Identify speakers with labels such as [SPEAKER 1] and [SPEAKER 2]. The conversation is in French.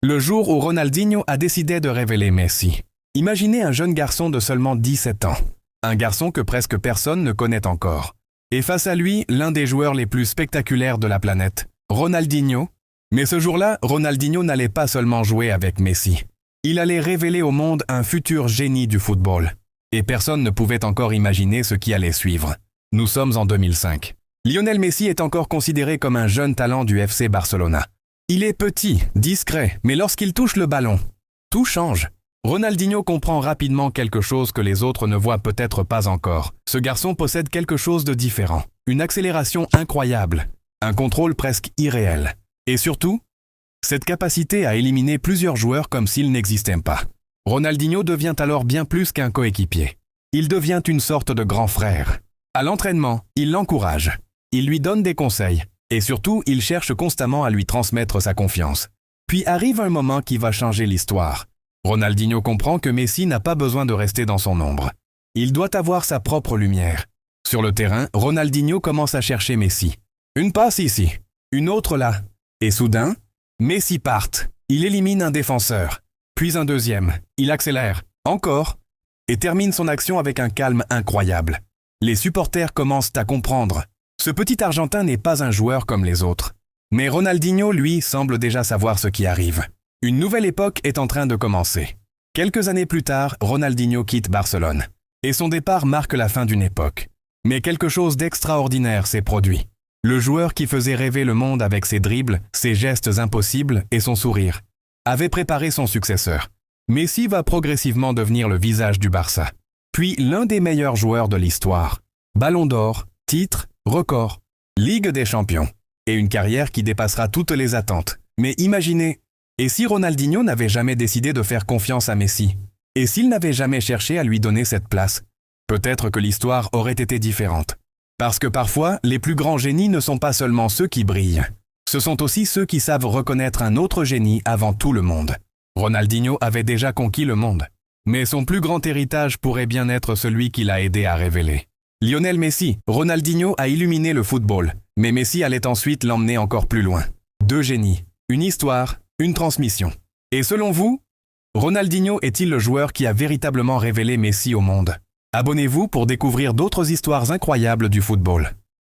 [SPEAKER 1] Le jour où Ronaldinho a décidé de révéler Messi. Imaginez un jeune garçon de seulement 17 ans. Un garçon que presque personne ne connaît encore. Et face à lui, l'un des joueurs les plus spectaculaires de la planète, Ronaldinho. Mais ce jour-là, Ronaldinho n'allait pas seulement jouer avec Messi. Il allait révéler au monde un futur génie du football. Et personne ne pouvait encore imaginer ce qui allait suivre. Nous sommes en 2005. Lionel Messi est encore considéré comme un jeune talent du FC Barcelona. Il est petit, discret, mais lorsqu'il touche le ballon, tout change. Ronaldinho comprend rapidement quelque chose que les autres ne voient peut-être pas encore. Ce garçon possède quelque chose de différent. Une accélération incroyable, un contrôle presque irréel. Et surtout, cette capacité à éliminer plusieurs joueurs comme s'ils n'existaient pas. Ronaldinho devient alors bien plus qu'un coéquipier. Il devient une sorte de grand frère. À l'entraînement, il l'encourage. Il lui donne des conseils. Et surtout, il cherche constamment à lui transmettre sa confiance. Puis arrive un moment qui va changer l'histoire. Ronaldinho comprend que Messi n'a pas besoin de rester dans son ombre. Il doit avoir sa propre lumière. Sur le terrain, Ronaldinho commence à chercher Messi. Une passe ici, une autre là. Et soudain, Messi part. Il élimine un défenseur. Puis un deuxième. Il accélère. Encore. Et termine son action avec un calme incroyable. Les supporters commencent à comprendre. Ce petit Argentin n'est pas un joueur comme les autres. Mais Ronaldinho, lui, semble déjà savoir ce qui arrive. Une nouvelle époque est en train de commencer. Quelques années plus tard, Ronaldinho quitte Barcelone. Et son départ marque la fin d'une époque. Mais quelque chose d'extraordinaire s'est produit. Le joueur qui faisait rêver le monde avec ses dribbles, ses gestes impossibles et son sourire, avait préparé son successeur. Messi va progressivement devenir le visage du Barça. Puis l'un des meilleurs joueurs de l'histoire. Ballon d'or, titre, record, Ligue des champions. Et une carrière qui dépassera toutes les attentes. Mais imaginez, et si Ronaldinho n'avait jamais décidé de faire confiance à Messi? Et s'il n'avait jamais cherché à lui donner cette place? Peut-être que l'histoire aurait été différente. Parce que parfois, les plus grands génies ne sont pas seulement ceux qui brillent. Ce sont aussi ceux qui savent reconnaître un autre génie avant tout le monde. Ronaldinho avait déjà conquis le monde. Mais son plus grand héritage pourrait bien être celui qui l'a aidé à révéler. Lionel Messi, Ronaldinho a illuminé le football, mais Messi allait ensuite l'emmener encore plus loin. Deux génies, une histoire, une transmission. Et selon vous, Ronaldinho est-il le joueur qui a véritablement révélé Messi au monde? Abonnez-vous pour découvrir d'autres histoires incroyables du football.